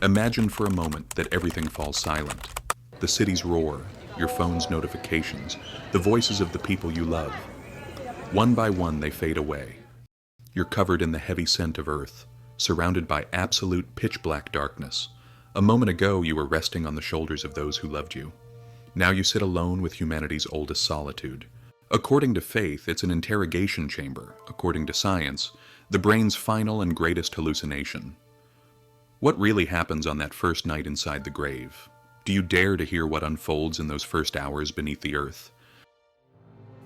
Imagine for a moment that everything falls silent. The city's roar, your phone's notifications, the voices of the people you love. One by one they fade away. You're covered in the heavy scent of earth, surrounded by absolute pitch-black darkness. A moment ago you were resting on the shoulders of those who loved you. Now you sit alone with humanity's oldest solitude. According to faith, it's an interrogation chamber. According to science, the brain's final and greatest hallucination. What really happens on that first night inside the grave? Do you dare to hear what unfolds in those first hours beneath the earth?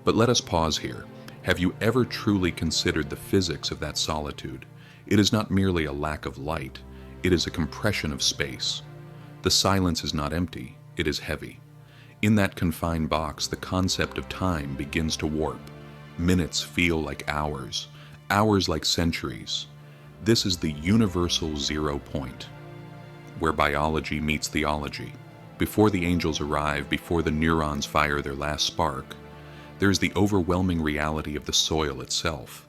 But let us pause here. Have you ever truly considered the physics of that solitude? It is not merely a lack of light, it is a compression of space. The silence is not empty, it is heavy. In that confined box, the concept of time begins to warp. Minutes feel like hours, hours like centuries. This is the universal 0 point, where biology meets theology. Before the angels arrive, before the neurons fire their last spark, there is the overwhelming reality of the soil itself.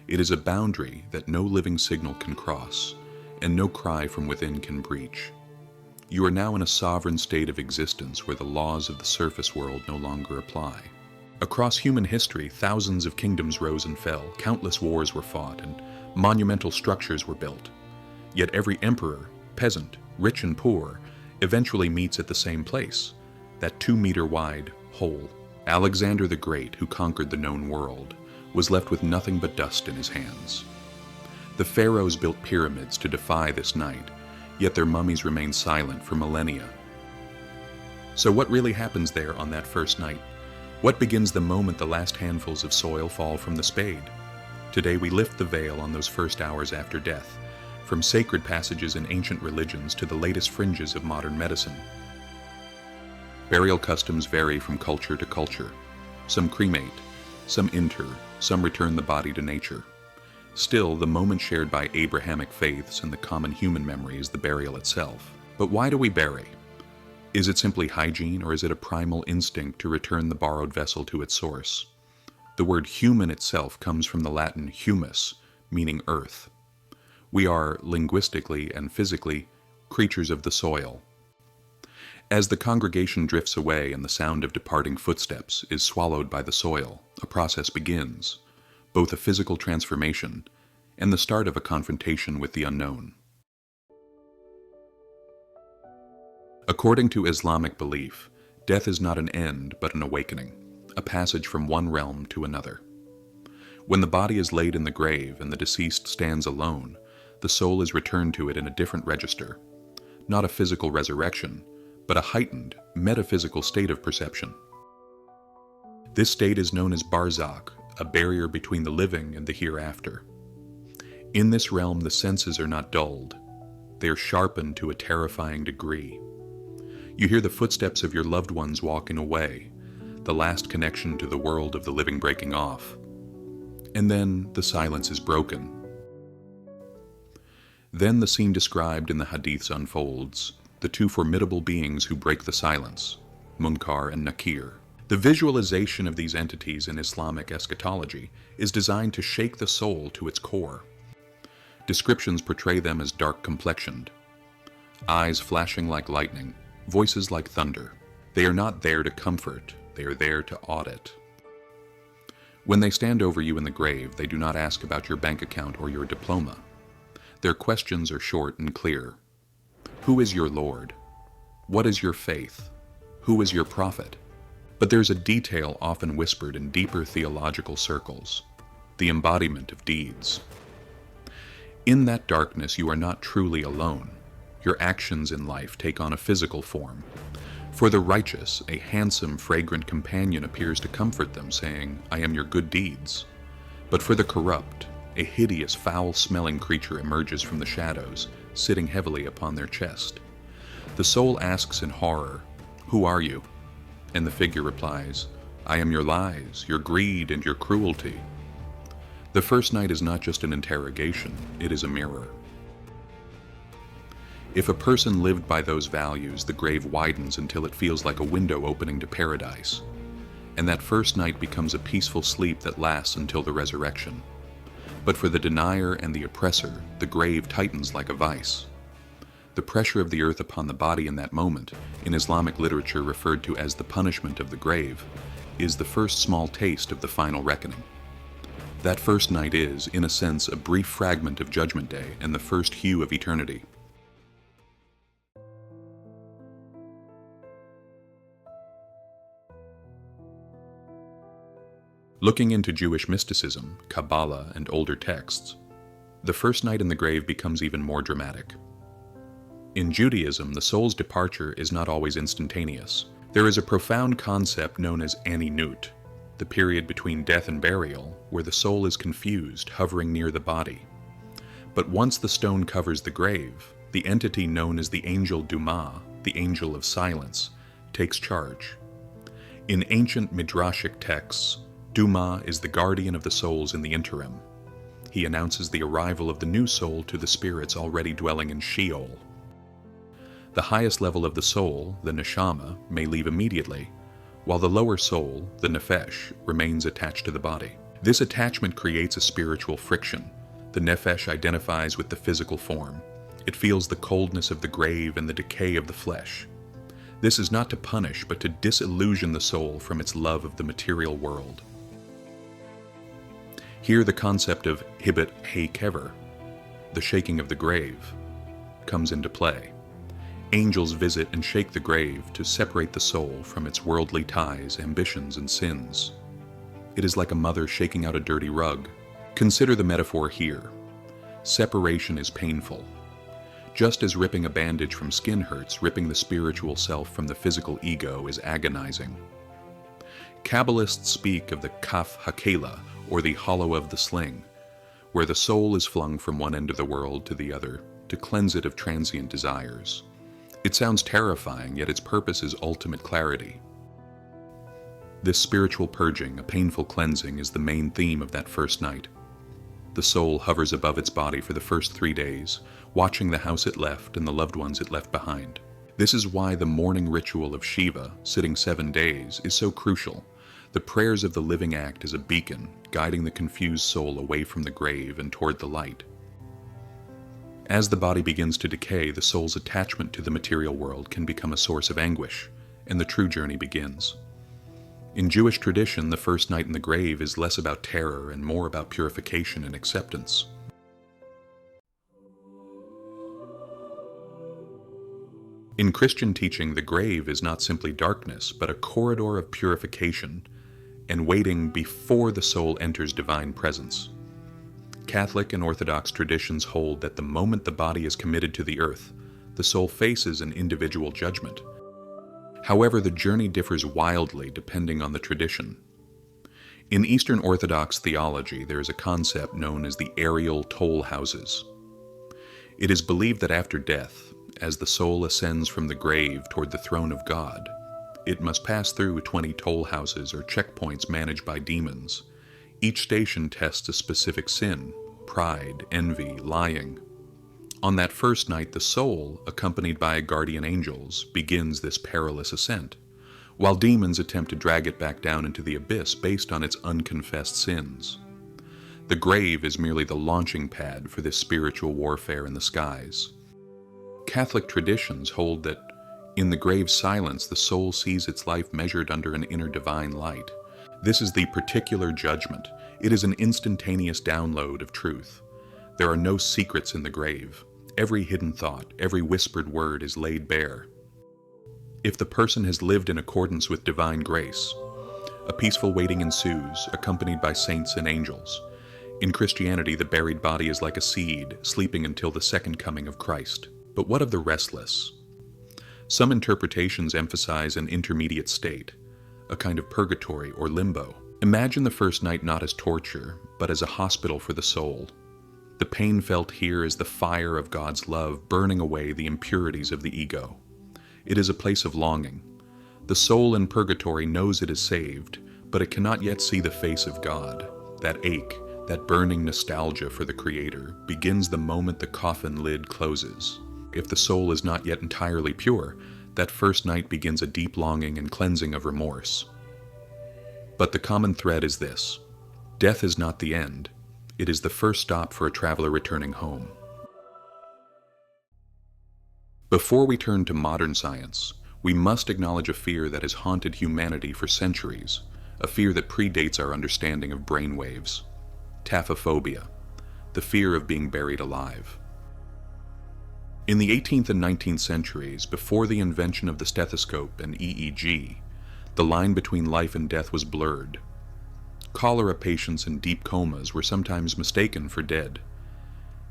It is a boundary that no living signal can cross, and no cry from within can breach. You are now in a sovereign state of existence where the laws of the surface world no longer apply. Across human history, thousands of kingdoms rose and fell, countless wars were fought, and monumental structures were built. Yet every emperor, peasant, rich and poor, eventually meets at the same place, that 2-meter wide hole. Alexander the Great, who conquered the known world, was left with nothing but dust in his hands. The pharaohs built pyramids to defy this night, yet their mummies remain silent for millennia. So what really happens there on that first night? What begins the moment the last handfuls of soil fall from the spade? Today we lift the veil on those first hours after death, from sacred passages in ancient religions to the latest fringes of modern medicine. Burial customs vary from culture to culture. Some cremate, some inter, some return the body to nature. Still, the moment shared by Abrahamic faiths and the common human memory is the burial itself. But why do we bury? Is it simply hygiene, or is it a primal instinct to return the borrowed vessel to its source? The word human itself comes from the Latin humus, meaning earth. We are, linguistically and physically, creatures of the soil. As the congregation drifts away and the sound of departing footsteps is swallowed by the soil, a process begins, both a physical transformation and the start of a confrontation with the unknown. According to Islamic belief, death is not an end but an awakening, a passage from one realm to another. When the body is laid in the grave and the deceased stands alone, the soul is returned to it in a different register, not a physical resurrection, but a heightened, metaphysical state of perception. This state is known as Barzakh, a barrier between the living and the hereafter. In this realm, the senses are not dulled. They are sharpened to a terrifying degree. You hear the footsteps of your loved ones walking away, the last connection to the world of the living breaking off. And then the silence is broken. Then the scene described in the hadiths unfolds, the two formidable beings who break the silence, Munkar and Nakir. The visualization of these entities in Islamic eschatology is designed to shake the soul to its core. Descriptions portray them as dark-complexioned, eyes flashing like lightning, voices like thunder. They are not there to comfort, they are there to audit. When they stand over you in the grave, they do not ask about your bank account or your diploma. Their questions are short and clear. Who is your Lord? What is your faith? Who is your prophet? But there's a detail often whispered in deeper theological circles, the embodiment of deeds. In that darkness, you are not truly alone. Your actions in life take on a physical form. For the righteous, a handsome, fragrant companion appears to comfort them, saying, "I am your good deeds." But for the corrupt, a hideous, foul-smelling creature emerges from the shadows, sitting heavily upon their chest. The soul asks in horror, "Who are you?" And the figure replies, "I am your lies, your greed, and your cruelty." The first night is not just an interrogation, it is a mirror. If a person lived by those values, the grave widens until it feels like a window opening to paradise, and that first night becomes a peaceful sleep that lasts until the resurrection. But for the denier and the oppressor, the grave tightens like a vice. The pressure of the earth upon the body in that moment, in Islamic literature referred to as the punishment of the grave, is the first small taste of the final reckoning. That first night is, in a sense, a brief fragment of Judgment Day and the first hue of eternity. Looking into Jewish mysticism, Kabbalah, and older texts, the first night in the grave becomes even more dramatic. In Judaism, the soul's departure is not always instantaneous. There is a profound concept known as aninut, the period between death and burial, where the soul is confused, hovering near the body. But once the stone covers the grave, the entity known as the angel Duma, the angel of silence, takes charge. In ancient midrashic texts, Duma is the guardian of the souls in the interim. He announces the arrival of the new soul to the spirits already dwelling in Sheol. The highest level of the soul, the neshama, may leave immediately, while the lower soul, the nefesh, remains attached to the body. This attachment creates a spiritual friction. The nefesh identifies with the physical form. It feels the coldness of the grave and the decay of the flesh. This is not to punish, but to disillusion the soul from its love of the material world. Here the concept of hibit hey kever, the shaking of the grave, comes into play. Angels visit and shake the grave to separate the soul from its worldly ties, ambitions, and sins. It is like a mother shaking out a dirty rug. Consider the metaphor here. Separation is painful. Just as ripping a bandage from skin hurts, ripping the spiritual self from the physical ego is agonizing. Kabbalists speak of the kaf hakela, or the hollow of the sling, where the soul is flung from one end of the world to the other to cleanse it of transient desires. It sounds terrifying, yet its purpose is ultimate clarity. This spiritual purging, a painful cleansing, is the main theme of that first night. The soul hovers above its body for the first 3 days, watching the house it left and the loved ones it left behind. This is why the mourning ritual of Shiva, sitting 7 days, is so crucial. The prayers of the living act as a beacon, guiding the confused soul away from the grave and toward the light. As the body begins to decay, the soul's attachment to the material world can become a source of anguish, and the true journey begins. In Jewish tradition, the first night in the grave is less about terror and more about purification and acceptance. In Christian teaching, the grave is not simply darkness, but a corridor of purification and waiting before the soul enters divine presence. Catholic and Orthodox traditions hold that the moment the body is committed to the earth, the soul faces an individual judgment. However, the journey differs wildly depending on the tradition. In Eastern Orthodox theology, there is a concept known as the aerial toll houses. It is believed that after death, as the soul ascends from the grave toward the throne of God, it must pass through 20 toll houses or checkpoints managed by demons. Each station tests a specific sin: pride, envy, lying. On that first night, the soul, accompanied by guardian angels, begins this perilous ascent, while demons attempt to drag it back down into the abyss based on its unconfessed sins. The grave is merely the launching pad for this spiritual warfare in the skies. Catholic traditions hold that in the grave silence, the soul sees its life measured under an inner divine light. This is the particular judgment. It is an instantaneous download of truth. There are no secrets in the grave. Every hidden thought, every whispered word is laid bare. If the person has lived in accordance with divine grace, a peaceful waiting ensues, accompanied by saints and angels. In Christianity, the buried body is like a seed, sleeping until the second coming of Christ. But what of the restless? Some interpretations emphasize an intermediate state, a kind of purgatory or limbo. Imagine the first night not as torture, but as a hospital for the soul. The pain felt here is the fire of God's love burning away the impurities of the ego. It is a place of longing. The soul in purgatory knows it is saved, but it cannot yet see the face of God. That ache, that burning nostalgia for the Creator, begins the moment the coffin lid closes. If the soul is not yet entirely pure, that first night begins a deep longing and cleansing of remorse. But the common thread is this: death is not the end. It is the first stop for a traveler returning home. Before we turn to modern science, we must acknowledge a fear that has haunted humanity for centuries, a fear that predates our understanding of brainwaves: taphophobia, the fear of being buried alive. In the 18th and 19th centuries, before the invention of the stethoscope and EEG, the line between life and death was blurred. Cholera patients in deep comas were sometimes mistaken for dead.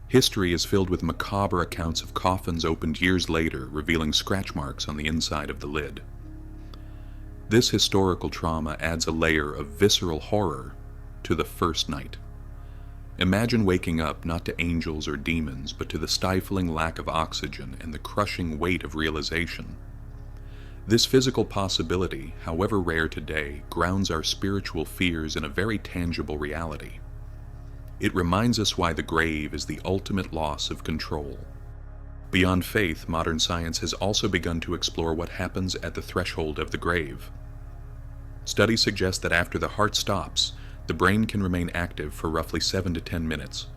History is filled with macabre accounts of coffins opened years later, revealing scratch marks on the inside of the lid. This historical trauma adds a layer of visceral horror to the first night. Imagine waking up not to angels or demons, but to the stifling lack of oxygen and the crushing weight of realization. This physical possibility, however rare today, grounds our spiritual fears in a very tangible reality. It reminds us why the grave is the ultimate loss of control. Beyond faith, modern science has also begun to explore what happens at the threshold of the grave. Studies suggest that after the heart stops, the brain can remain active for roughly 7 to 10 minutes.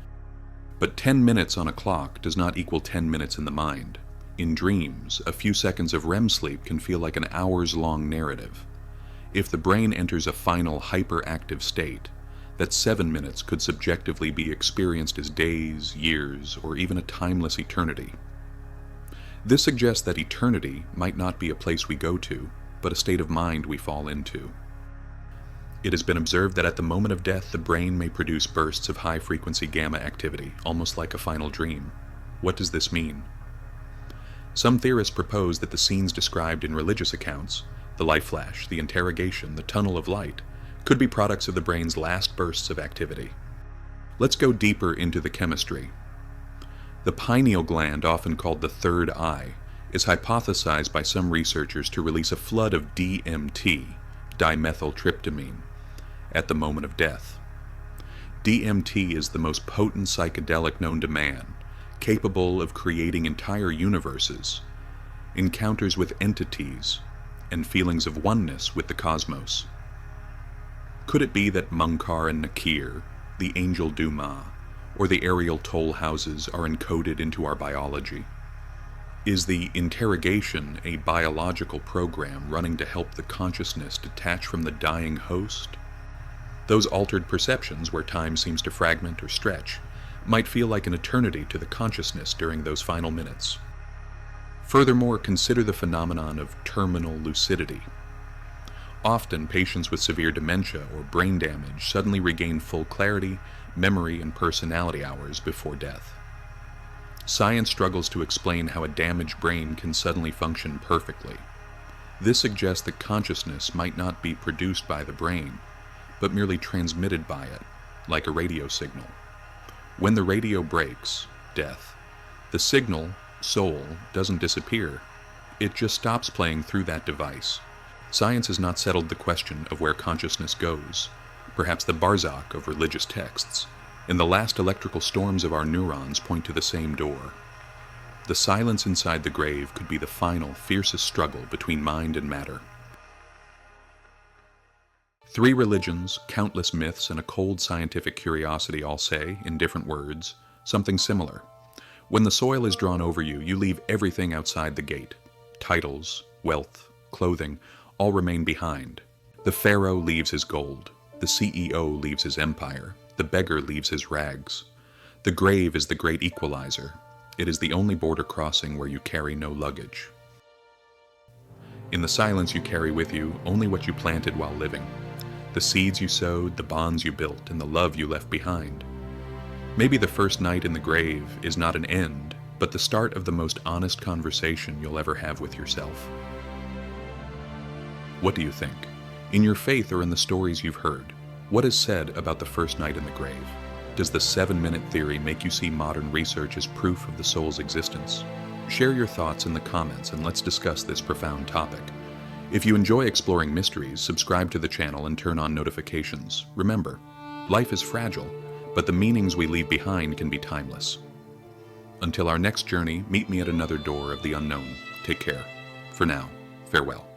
But 10 minutes on a clock does not equal 10 minutes in the mind. In dreams, a few seconds of REM sleep can feel like an hours-long narrative. If the brain enters a final hyperactive state, that 7 minutes could subjectively be experienced as days, years, or even a timeless eternity. This suggests that eternity might not be a place we go to, but a state of mind we fall into. It has been observed that at the moment of death, the brain may produce bursts of high-frequency gamma activity, almost like a final dream. What does this mean? Some theorists propose that the scenes described in religious accounts, the light flash, the interrogation, the tunnel of light, could be products of the brain's last bursts of activity. Let's go deeper into the chemistry. The pineal gland, often called the third eye, is hypothesized by some researchers to release a flood of DMT, dimethyltryptamine, at the moment of death. DMT is the most potent psychedelic known to man, capable of creating entire universes, encounters with entities, and feelings of oneness with the cosmos. Could it be that Munkar and Nakir, the angel Duma, or the aerial toll houses are encoded into our biology? Is the interrogation a biological program running to help the consciousness detach from the dying host? Those altered perceptions, where time seems to fragment or stretch, might feel like an eternity to the consciousness during those final minutes. Furthermore, consider the phenomenon of terminal lucidity. Often, patients with severe dementia or brain damage suddenly regain full clarity, memory, and personality hours before death. Science struggles to explain how a damaged brain can suddenly function perfectly. This suggests that consciousness might not be produced by the brain, but merely transmitted by it, like a radio signal. When the radio breaks, death, the signal, soul, doesn't disappear. It just stops playing through that device. Science has not settled the question of where consciousness goes, perhaps the Barzakh of religious texts, and the last electrical storms of our neurons point to the same door. The silence inside the grave could be the final, fiercest struggle between mind and matter. 3 religions, countless myths, and a cold scientific curiosity all say, in different words, something similar. When the soil is drawn over you, you leave everything outside the gate. Titles, wealth, clothing, all remain behind. The pharaoh leaves his gold. The CEO leaves his empire. The beggar leaves his rags. The grave is the great equalizer. It is the only border crossing where you carry no luggage. In the silence you carry with you only what you planted while living. The seeds you sowed, the bonds you built, and the love you left behind. Maybe the first night in the grave is not an end, but the start of the most honest conversation you'll ever have with yourself. What do you think? In your faith or in the stories you've heard, what is said about the first night in the grave? Does the 7-minute theory make you see modern research as proof of the soul's existence? Share your thoughts in the comments and let's discuss this profound topic. If you enjoy exploring mysteries, subscribe to the channel and turn on notifications. Remember, life is fragile, but the meanings we leave behind can be timeless. Until our next journey, meet me at another door of the unknown. Take care. For now, farewell.